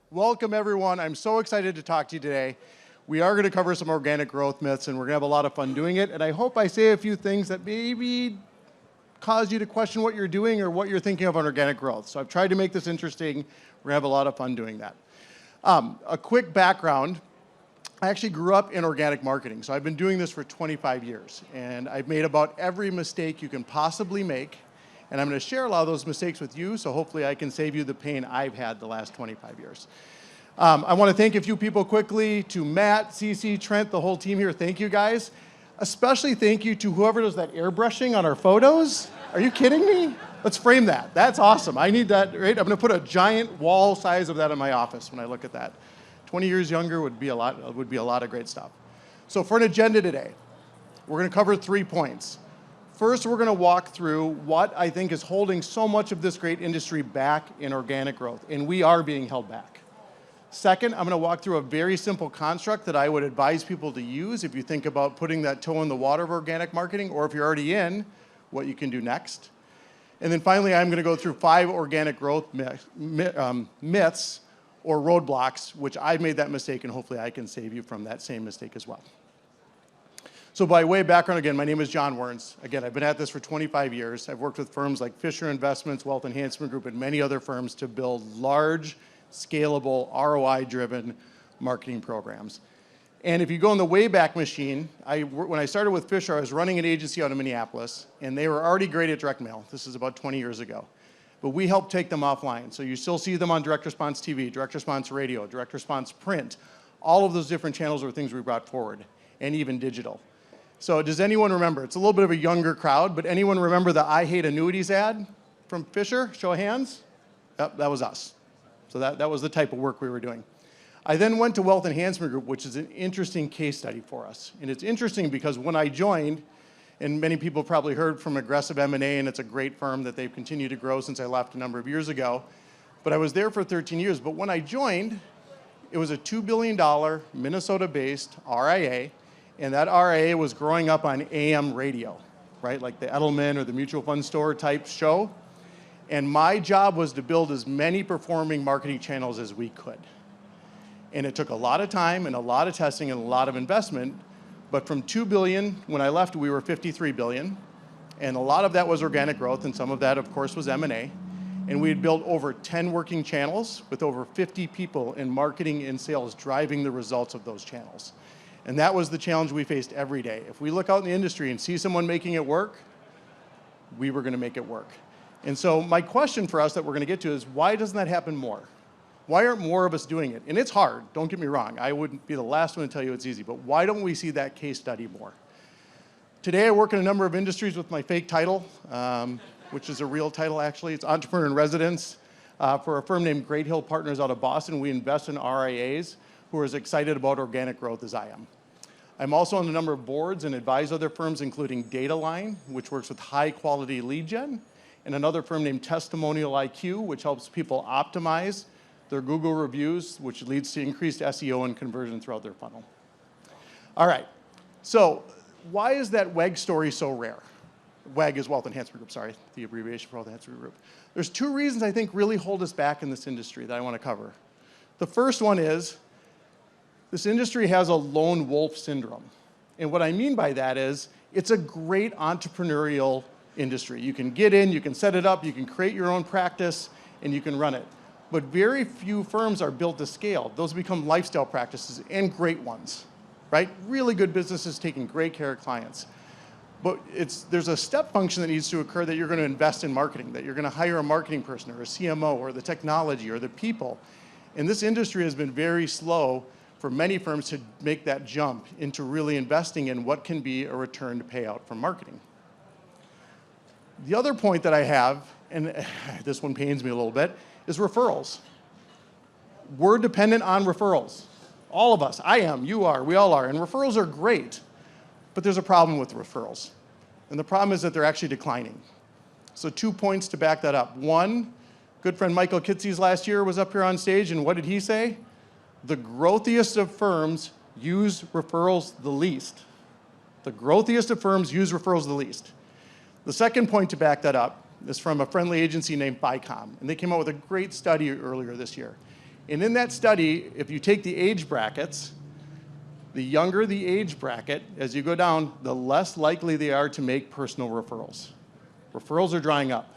Welcome, everyone. I'm so excited to talk to you today. We are going to cover some organic growth myths, and we're going to have a lot of fun doing it. And I hope I say a few things that maybe cause you to question what you're doing or what you're thinking of on organic growth. So I've tried to make this interesting. We're going to have a lot of fun doing that. A quick background. I actually grew up in organic marketing, so I've been doing this for 25 years. And I've made about every mistake you can possibly make. And I'm going to share a lot of those mistakes with you, so hopefully I can save you the pain I've had the last 25 years. I want to thank a few people quickly, to Matt, Cece, Trent, the whole team here. Thank you, guys. Especially thank you to whoever does that airbrushing on our photos. Are you kidding me? Let's frame that. That's awesome. I need that, right? I'm going to put a giant wall size of that in my office when I look at that. 20 years younger would be a lot of great stuff. So for an agenda today, we're going to cover 3 points. First, we're going to walk through what I think is holding so much of this great industry back in organic growth, and we are being held back. Second, I'm going to walk through a very simple construct that I would advise people to use if you think about putting that toe in the water of organic marketing, or if you're already in, what you can do next. And then finally, I'm going to go through 5 organic growth myths or roadblocks, which I've made that mistake, and hopefully I can save you from that same mistake as well. So by way of background, again, my name is John Werns. Again, I've been at this for 25 years. I've worked with firms like Fisher Investments, Wealth Enhancement Group, and many other firms to build large, scalable, ROI-driven marketing programs. And if you go in the Wayback Machine, when I started with Fisher, I was running an agency out of Minneapolis, and they were already great at direct mail. This is about 20 years ago. But we helped take them offline. So you still see them on direct response TV, direct response radio, direct response print. All of those different channels are things we brought forward, and even digital. So does anyone remember? It's a little bit of a younger crowd, but anyone remember the I Hate Annuities ad from Fisher? Show of hands. Yep, that was us. So that was the type of work we were doing. I then went to Wealth Enhancement Group, which is an interesting case study for us. And it's interesting because when I joined, and many people probably heard from Aggressive M&A, and it's a great firm that they've continued to grow since I left a number of years ago. But I was there for 13 years. But when I joined, it was a $2 billion Minnesota-based RIA. And that RIA was growing up on AM radio, right? Like the Edelman or the Mutual Fund Store type show. And my job was to build as many performing marketing channels as we could. And it took a lot of time and a lot of testing and a lot of investment. But from $2 billion, when I left, we were $53 billion. And a lot of that was organic growth, and some of that, of course, was M&A. And we had built over 10 working channels with over 50 people in marketing and sales driving the results of those channels. And that was the challenge we faced every day. If we look out in the industry and see someone making it work, we were going to make it work. And so my question for us that we're going to get to is, why doesn't that happen more? Why aren't more of us doing it? And it's hard, don't get me wrong. I wouldn't be the last one to tell you it's easy, but why don't we see that case study more? Today I work in a number of industries with my fake title, which is a real title actually. It's Entrepreneur in Residence for a firm named Great Hill Partners out of Boston. We invest in RIAs who are as excited about organic growth as I am. I'm also on a number of boards and advise other firms, including Dataline, which works with high-quality lead gen, and another firm named Testimonial IQ, which helps people optimize their Google reviews, which leads to increased SEO and conversion throughout their funnel. All right, so why is that WEG story so rare? WEG is Wealth Enhancement Group, sorry, the abbreviation for Wealth Enhancement Group. There's 2 reasons I think really hold us back in this industry that I want to cover. The first one is, this industry has a lone wolf syndrome. And what I mean by that is, it's a great entrepreneurial industry. You can get in, you can set it up, you can create your own practice, and you can run it. But very few firms are built to scale. Those become lifestyle practices, and great ones, right? Really good businesses taking great care of clients. But there's a step function that needs to occur that you're going to invest in marketing, that you're going to hire a marketing person or a CMO or the technology or the people. And this industry has been very slow for many firms to make that jump into really investing in what can be a return to payout from marketing. The other point that I have, and this one pains me a little bit, is referrals. We're dependent on referrals. All of us. I am, you are, we all are. And referrals are great, but there's a problem with referrals. And the problem is that they're actually declining. So 2 points to back that up. One, good friend Michael Kitces last year was up here on stage, and what did he say? The growthiest of firms use referrals the least. The growthiest of firms use referrals the least. The second point to back that up is from a friendly agency named BICOM, and they came out with a great study earlier this year. And in that study, if you take the age brackets, the younger the age bracket, as you go down, the less likely they are to make personal referrals. Referrals are drying up.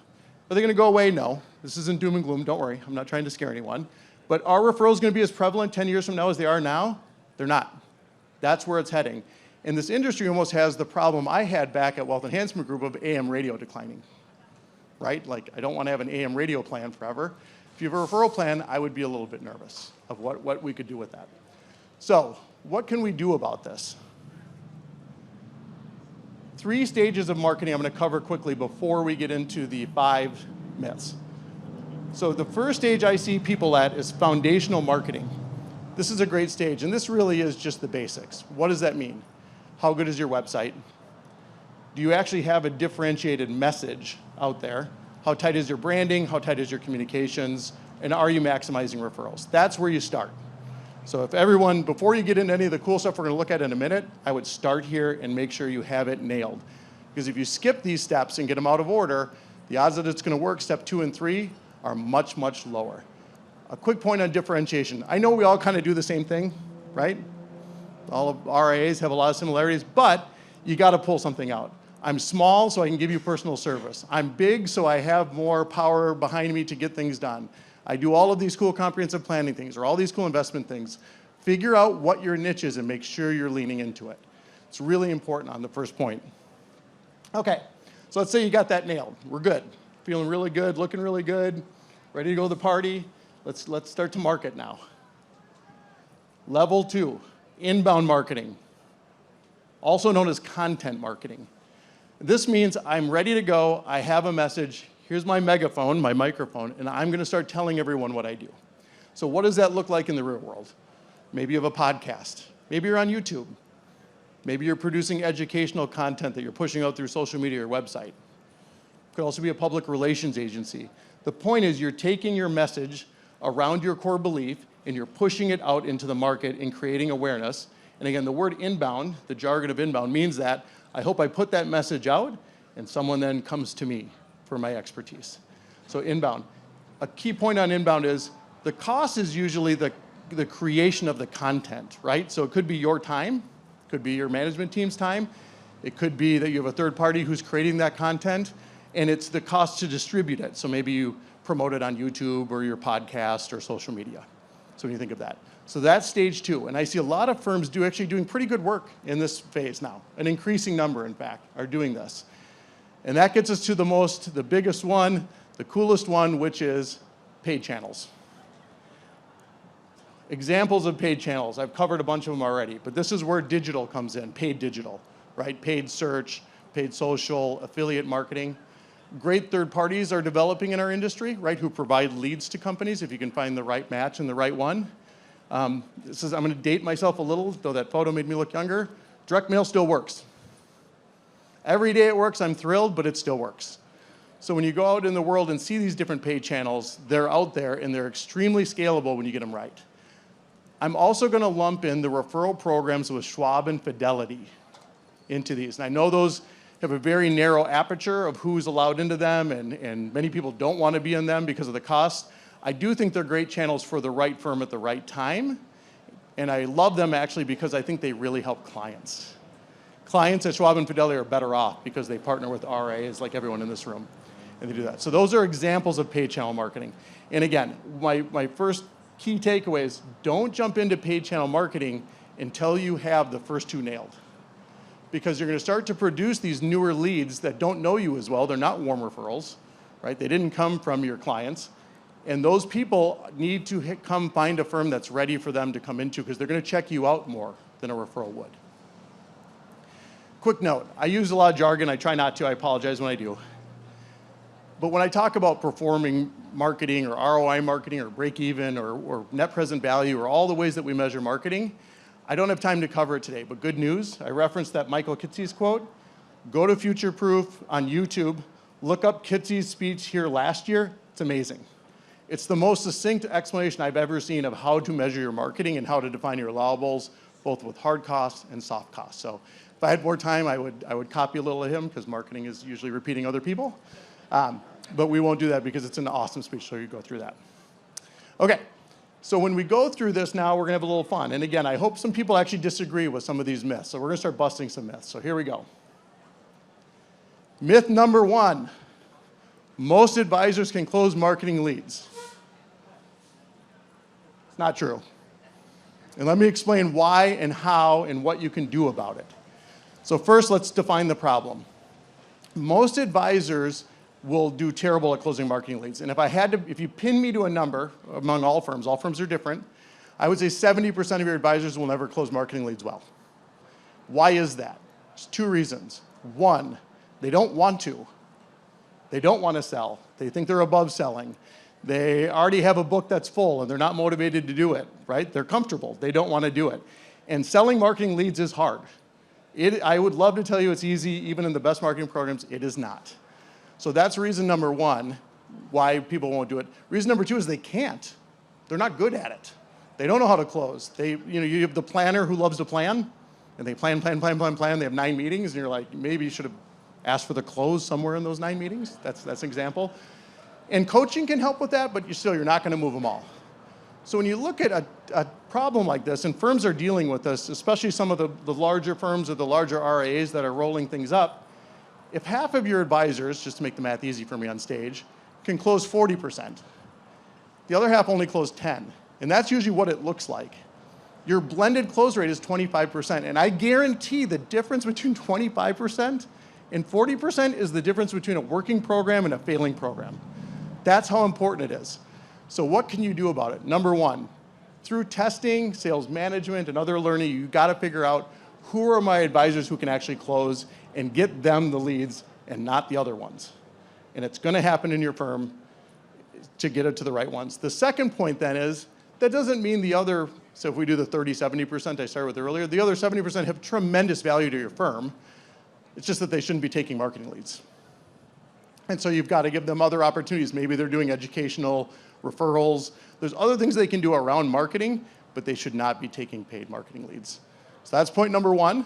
Are they going to go away? No. This isn't doom and gloom. Don't worry. I'm not trying to scare anyone. But are referrals going to be as prevalent 10 years from now as they are now? They're not. That's where it's heading. And this industry almost has the problem I had back at Wealth Enhancement Group of AM radio declining, right? Like, I don't want to have an AM radio plan forever. If you have a referral plan, I would be a little bit nervous of what we could do with that. So, what can we do about this? 3 stages of marketing I'm going to cover quickly before we get into the 5 myths. So the first stage I see people at is foundational marketing. This is a great stage, and this really is just the basics. What does that mean? How good is your website? Do you actually have a differentiated message out there? How tight is your branding? How tight is your communications? And are you maximizing referrals? That's where you start. So if everyone, before you get into any of the cool stuff we're going to look at in a minute, I would start here and make sure you have it nailed. Because if you skip these steps and get them out of order, the odds that it's going to work, step 2 and 3, are much, much lower. A quick point on differentiation. I know we all kind of do the same thing, right? All of RIAs have a lot of similarities, but you got to pull something out. I'm small, so I can give you personal service. I'm big, so I have more power behind me to get things done. I do all of these cool comprehensive planning things or all these cool investment things. Figure out what your niche is and make sure you're leaning into it. It's really important on the first point. Okay, so let's say you got that nailed. We're good. Feeling really good, looking really good, ready to go to the party. Let's start to market now. Level 2, inbound marketing, also known as content marketing. This means I'm ready to go, I have a message, here's my megaphone, my microphone, and I'm going to start telling everyone what I do. So what does that look like in the real world? Maybe you have a podcast. Maybe you're on YouTube. Maybe you're producing educational content that you're pushing out through social media or website. It could also be a public relations agency. The point is you're taking your message around your core belief and you're pushing it out into the market and creating awareness. And again, the word inbound, the jargon of inbound, means that I hope I put that message out and someone then comes to me for my expertise. So inbound. A key point on inbound is the cost is usually the creation of the content, right? So it could be your time, could be your management team's time, it could be that you have a third party who's creating that content, and it's the cost to distribute it. So maybe you promote it on YouTube or your podcast or social media. So when you think of that. So that's stage 2, and I see a lot of firms doing pretty good work in this phase now. An increasing number, in fact, are doing this. And that gets us to the biggest one, the coolest one, which is paid channels. Examples of paid channels. I've covered a bunch of them already, but this is where digital comes in, paid digital, right? Paid search, paid social, affiliate marketing. Great third parties are developing in our industry, right, who provide leads to companies if you can find the right match and the right one. I'm going to date myself a little, though that photo made me look younger. Direct mail still works. Every day it works, I'm thrilled, but it still works. So when you go out in the world and see these different paid channels, they're out there and they're extremely scalable when you get them right. I'm also going to lump in the referral programs with Schwab and Fidelity into these. And I know those have a very narrow aperture of who's allowed into them, and many people don't want to be in them because of the cost. I do think they're great channels for the right firm at the right time, and I love them actually because I think they really help clients. Clients at Schwab and Fidelity are better off because they partner with RAs like everyone in this room, and they do that. So those are examples of paid channel marketing. And again, my first key takeaway is don't jump into paid channel marketing until you have the first 2 nailed. Because you're going to start to produce these newer leads that don't know you as well. They're not warm referrals, right? They didn't come from your clients. And those people need to come find a firm that's ready for them to come into because they're going to check you out more than a referral would. Quick note, I use a lot of jargon. I try not to. I apologize when I do. But when I talk about performing marketing or ROI marketing or break even or net present value or all the ways that we measure marketing, I don't have time to cover it today, but good news. I referenced that Michael Kitce's quote. Go to Future Proof on YouTube. Look up Kitce's speech here last year. It's amazing. It's the most succinct explanation I've ever seen of how to measure your marketing and how to define your allowables, both with hard costs and soft costs. So if I had more time, I would copy a little of him because marketing is usually repeating other people. But we won't do that because it's an awesome speech, so you go through that. Okay, So when we go through this now, we're gonna have a little fun. And again, I hope some people actually disagree with some of these myths. So we're gonna start busting some myths. So here we go. Myth number 1, most advisors can close marketing leads. It's not true. And let me explain why and how and what you can do about it. So first, let's define the problem. Most advisors will do terrible at closing marketing leads. And if you pin me to a number among all firms are different, I would say 70% of your advisors will never close marketing leads well. Why is that? There's 2 reasons. 1, they don't want to. They don't want to sell. They think they're above selling. They already have a book that's full and they're not motivated to do it, right? They're comfortable. They don't want to do it. And selling marketing leads is hard. I would love to tell you it's easy, even in the best marketing programs, it is not. So that's reason number 1 why people won't do it. Reason number 2 is they can't. They're not good at it. They don't know how to close. You have the planner who loves to plan, and they plan. They have 9 meetings, and you're like, maybe you should have asked for the close somewhere in those 9 meetings. That's an example. And coaching can help with that, but you're not going to move them all. So when you look at a problem like this, and firms are dealing with this, especially some of the larger firms or the larger RAs that are rolling things up, if half of your advisors, just to make the math easy for me on stage, can close 40%, the other half only close 10. And that's usually what it looks like. Your blended close rate is 25%. And I guarantee the difference between 25% and 40% is the difference between a working program and a failing program. That's how important it is. So what can you do about it? Number 1, through testing, sales management, and other learning, you got to figure out who are my advisors who can actually close and get them the leads and not the other ones. And it's going to happen in your firm to get it to the right ones. The second point then is, that doesn't mean the other, so if we do the 30-70% I started with earlier, the other 70% have tremendous value to your firm. It's just that they shouldn't be taking marketing leads. And so you've got to give them other opportunities. Maybe they're doing educational referrals. There's other things they can do around marketing, but they should not be taking paid marketing leads. So that's point number 1.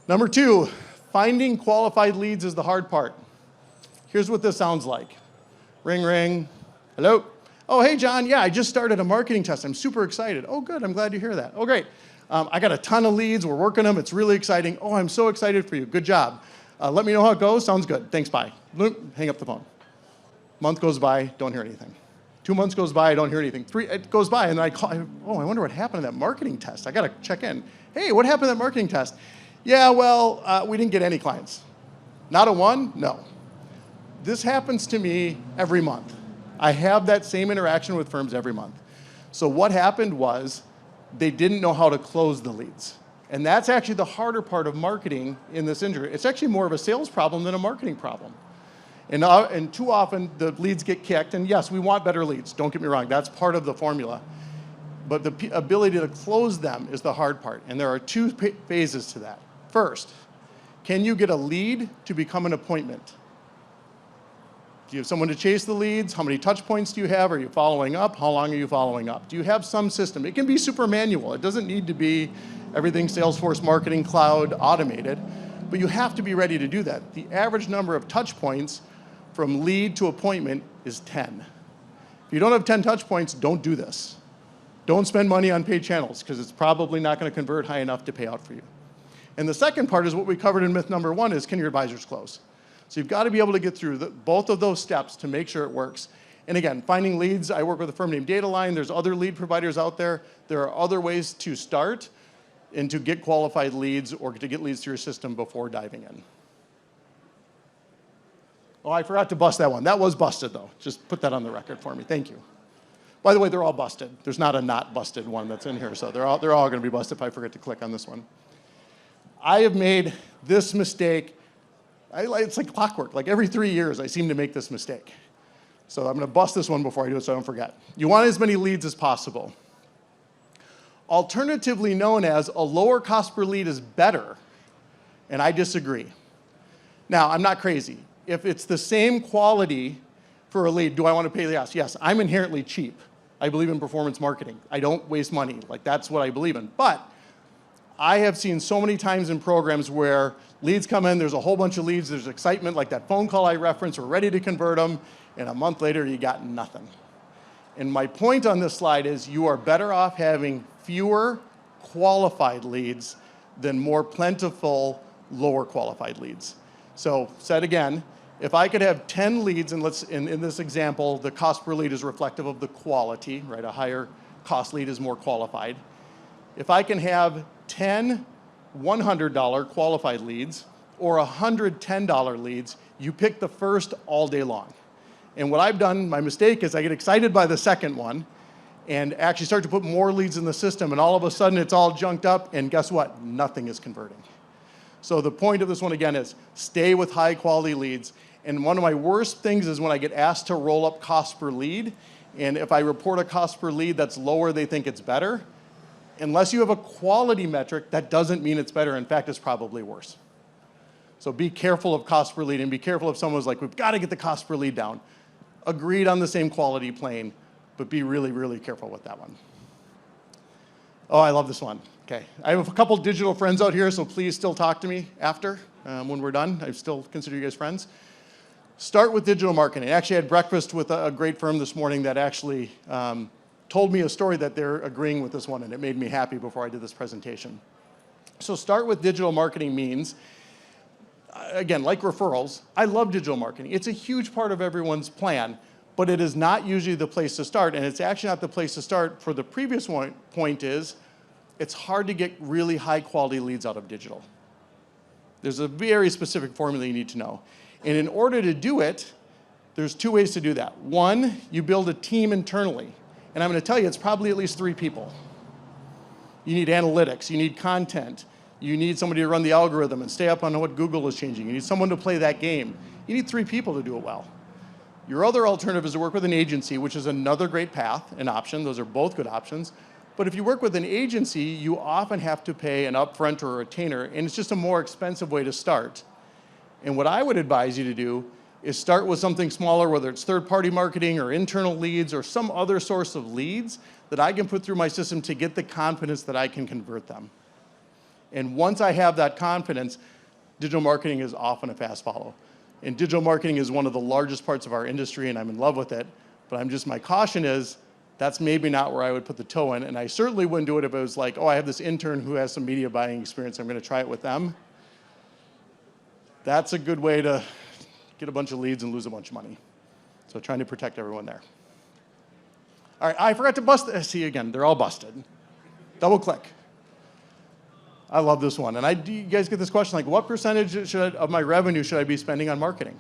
Number 2, finding qualified leads is the hard part. Here's what this sounds like. Ring, ring. Hello? Oh, hey, John. Yeah, I just started a marketing test. I'm super excited. Oh, good. I'm glad to hear that. Oh, great. I got a ton of leads. We're working them. It's really exciting. Oh, I'm so excited for you. Good job. Let me know how it goes. Sounds good. Thanks. Bye. Hang up the phone. Month goes by. Don't hear anything. 2 months goes by. I don't hear anything. 3, it goes by. And then I call. Oh, I wonder what happened to that marketing test. I got to check in. Hey, what happened to that marketing test? Yeah, well, we didn't get any clients. Not a one? No. This happens to me every month. I have that same interaction with firms every month. So what happened was they didn't know how to close the leads. And that's actually the harder part of marketing in this industry. It's actually more of a sales problem than a marketing problem. And too often the leads get kicked. And yes, we want better leads. Don't get me wrong. That's part of the formula. But the ability to close them is the hard part. And there are 2 phases to that. First, can you get a lead to become an appointment? Do you have someone to chase the leads? How many touch points do you have? Are you following up? How long are you following up? Do you have some system? It can be super manual. It doesn't need to be everything Salesforce Marketing Cloud automated, but you have to be ready to do that. The average number of touch points from lead to appointment is 10. If you don't have 10 touch points, don't do this. Don't spend money on paid channels because it's probably not going to convert high enough to pay out for you. And the second part is what we covered in myth number 1 is, can your advisors close? So you've got to be able to get through both of those steps to make sure it works. And again, finding leads, I work with a firm named Dataline. There's other lead providers out there. There are other ways to start and to get qualified leads or to get leads to your system before diving in. Oh, I forgot to bust that one. That was busted, though. Just put that on the record for me. Thank you. By the way, they're all busted. There's not a not busted one that's in here, so they're all going to be busted if I forget to click on this one. I have made this mistake. It's like clockwork. Like every 3 years, I seem to make this mistake. So I'm going to bust this one before I do it so I don't forget. You want as many leads as possible. Alternatively known as a lower cost per lead is better, and I disagree. Now, I'm not crazy. If it's the same quality for a lead, do I want to pay less? Yes, I'm inherently cheap. I believe in performance marketing. I don't waste money. Like, that's what I believe in. But I have seen so many times in programs where leads come in, there's a whole bunch of leads, there's excitement, like that phone call I referenced, we're ready to convert them, and a month later you got nothing. And my point on this slide is you are better off having fewer qualified leads than more plentiful, lower qualified leads. So said again, if I could have 10 leads, and in this example, the cost per lead is reflective of the quality, right? A higher cost lead is more qualified. If I can have 10 $100 qualified leads or $110 leads, you pick the first all day long. And what I've done, my mistake is I get excited by the second one and actually start to put more leads in the system, and all of a sudden it's all junked up, and guess what? Nothing is converting. So the point of this one again is stay with high quality leads. And one of my worst things is when I get asked to roll up cost per lead, and if I report a cost per lead that's lower, they think it's better. Unless you have a quality metric, that doesn't mean it's better. In fact, it's probably worse. So be careful of cost per lead, and be careful if someone's like, we've got to get the cost per lead down. Agreed on the same quality plane, but be really, really careful with that one. Oh, I love this one. Okay, I have a couple digital friends out here, so please still talk to me after, when we're done. I still consider you guys friends. Start with digital marketing. I actually had breakfast with a great firm this morning that actually told me a story that they're agreeing with this one, and it made me happy before I did this presentation. So start with digital marketing means, again, like referrals, I love digital marketing. It's a huge part of everyone's plan, but it is not usually the place to start, and it's actually not the place to start for the previous point is, it's hard to get really high quality leads out of digital. There's a very specific formula you need to know. And in order to do it, there's two ways to do that. One, you build a team internally. And I'm going to tell you, it's probably at least 3 people. You need analytics, you need content, you need somebody to run the algorithm and stay up on what Google is changing. You need someone to play that game. You need 3 people to do it well. Your other alternative is to work with an agency, which is another great path, an option. Those are both good options. But if you work with an agency, you often have to pay an upfront or a retainer, and it's just a more expensive way to start. And what I would advise you to do is start with something smaller, whether it's third-party marketing or internal leads or some other source of leads that I can put through my system to get the confidence that I can convert them. And once I have that confidence, digital marketing is often a fast follow. And digital marketing is one of the largest parts of our industry, and I'm in love with it. But my caution is, that's maybe not where I would put the toe in. And I certainly wouldn't do it if it was like, oh, I have this intern who has some media buying experience, I'm going to try it with them. That's a good way to get a bunch of leads and lose a bunch of money. So trying to protect everyone there. All right, I forgot to bust, see again, they're all busted. Double click. I love this one. And you guys get this question like, what percentage of my revenue should I be spending on marketing?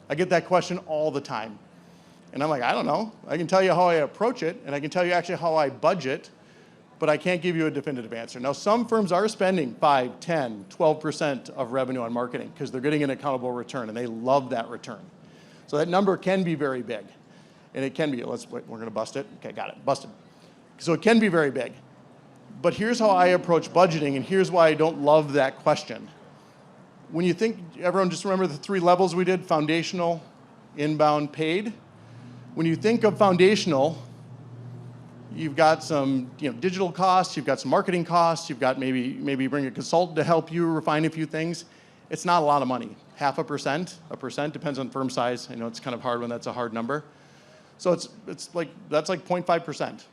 I get that question all the time. And I'm like, I don't know. I can tell you how I approach it, and I can tell you actually how I budget, but I can't give you a definitive answer. Now, some firms are spending 5, 10, 12% of revenue on marketing because they're getting an accountable return, and they love that return. So that number can be very big. And it can be, we're going to bust it. Okay, got it, busted. So it can be very big. But here's how I approach budgeting, and here's why I don't love that question. When you think, everyone just remember the 3 levels we did, foundational, inbound, paid. When you think of foundational, you've got some digital costs, you've got some marketing costs, you've got maybe bring a consultant to help you refine a few things. It's not a lot of money. 0.5%, depends on firm size. I know it's kind of hard when that's a hard number. So that's like 0.5%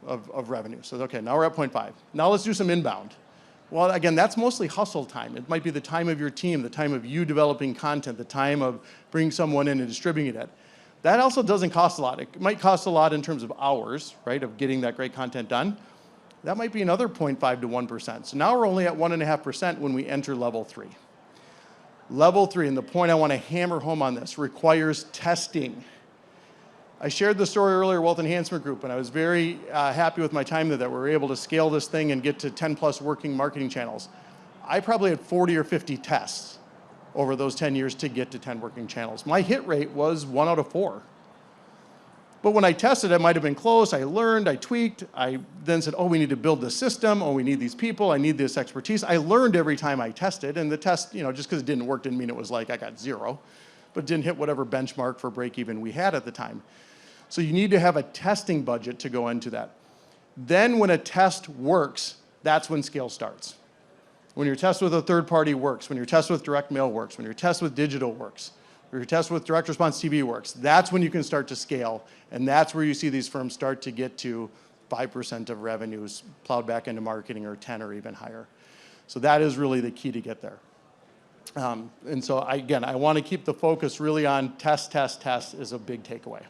of revenue. So okay, now we're at 0.5. Now let's do some inbound. Well, again, that's mostly hustle time. It might be the time of your team, the time of you developing content, the time of bringing someone in and distributing it. That also doesn't cost a lot. It might cost a lot in terms of hours, right, of getting that great content done. That might be another 0.5 to 1%. So now we're only at 1.5% when we enter level 3. Level 3, and the point I want to hammer home on this, requires testing. I shared the story earlier, Wealth Enhancement Group, and I was very happy with my time there that we were able to scale this thing and get to 10 plus working marketing channels. I probably had 40 or 50 tests over those 10 years to get to 10 working channels. My hit rate was 1 out of 4. But when I tested, it might have been close. I learned, I tweaked. I then said, oh, we need to build this system. Oh, we need these people. I need this expertise. I learned every time I tested. And the test, just because it didn't work didn't mean it was like I got 0, but didn't hit whatever benchmark for break even we had at the time. So you need to have a testing budget to go into that. Then when a test works, that's when scale starts. When your test with a third party works, when your test with direct mail works, when your test with digital works, or your test with direct response TV works, that's when you can start to scale. And that's where you see these firms start to get to 5% of revenues plowed back into marketing, or 10 or even higher. So that is really the key to get there. And so again, I want to keep the focus really on test, test, test is a big takeaway.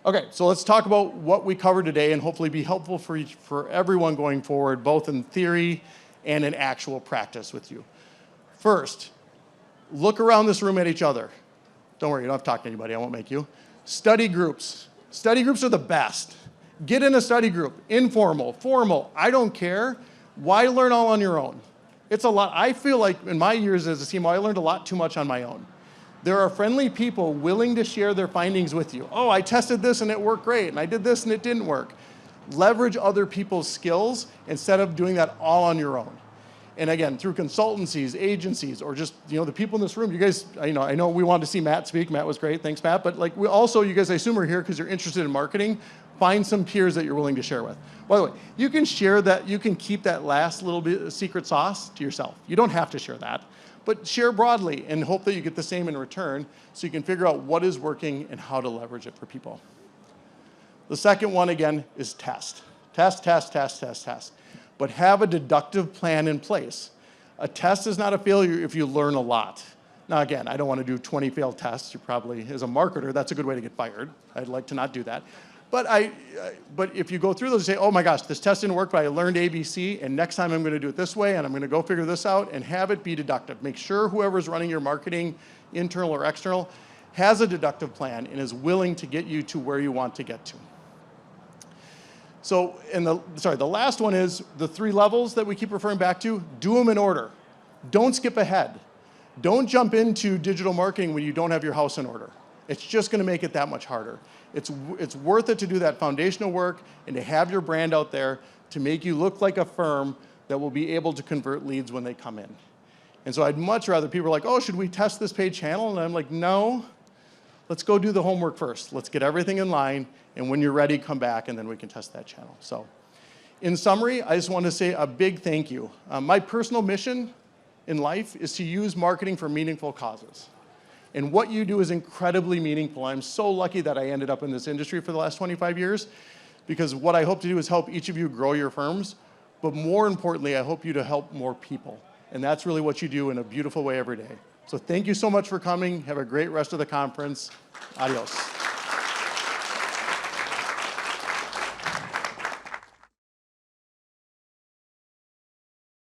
Okay, so let's talk about what we covered today and hopefully be helpful for everyone going forward, both in theory and in actual practice with you. First, look around this room at each other. Don't worry, you don't have to talk to anybody, I won't make you. Study groups. Study groups are the best. Get in a study group, informal, formal, I don't care. Why learn all on your own? It's a lot. I feel like in my years as a CMO, I learned a lot too much on my own. There are friendly people willing to share their findings with you. Oh, I tested this and it worked great, and I did this and it didn't work. Leverage other people's skills instead of doing that all on your own. And again, through consultancies, agencies, or just the people in this room. You guys, I know we wanted to see Matt speak. Matt was great, thanks Matt. But like you guys, I assume are here because you're interested in marketing. Find some peers that you're willing to share with. By the way, you can share that. You can keep that last little bit of secret sauce to yourself. You don't have to share that. But share broadly and hope that you get the same in return so you can figure out what is working and how to leverage it for people. The second one, again, is test. Test, test, test, test, test. But have a deductive plan in place. A test is not a failure if you learn a lot. Now, again, I don't want to do 20 failed tests. You probably, as a marketer, that's a good way to get fired. I'd like to not do that. But if you go through those and say, oh my gosh, this test didn't work, but I learned ABC, and next time I'm going to do it this way, and I'm going to go figure this out, and have it be deductive. Make sure whoever's running your marketing, internal or external, has a deductive plan and is willing to get you to where you want to get to. So, the last one is the 3 levels that we keep referring back to. Do them in order. Don't skip ahead. Don't jump into digital marketing when you don't have your house in order. It's just going to make it that much harder. It's worth it to do that foundational work and to have your brand out there to make you look like a firm that will be able to convert leads when they come in. And so I'd much rather people are like, oh, should we test this paid channel? And I'm like, no, let's go do the homework first. Let's get everything in line, and when you're ready, come back, and then we can test that channel. So in summary, I just want to say a big thank you. My personal mission in life is to use marketing for meaningful causes. And what you do is incredibly meaningful. I'm so lucky that I ended up in this industry for the last 25 years, because what I hope to do is help each of you grow your firms, but more importantly, I hope you to help more people. And that's really what you do in a beautiful way every day. So thank you so much for coming. Have a great rest of the conference. Adios.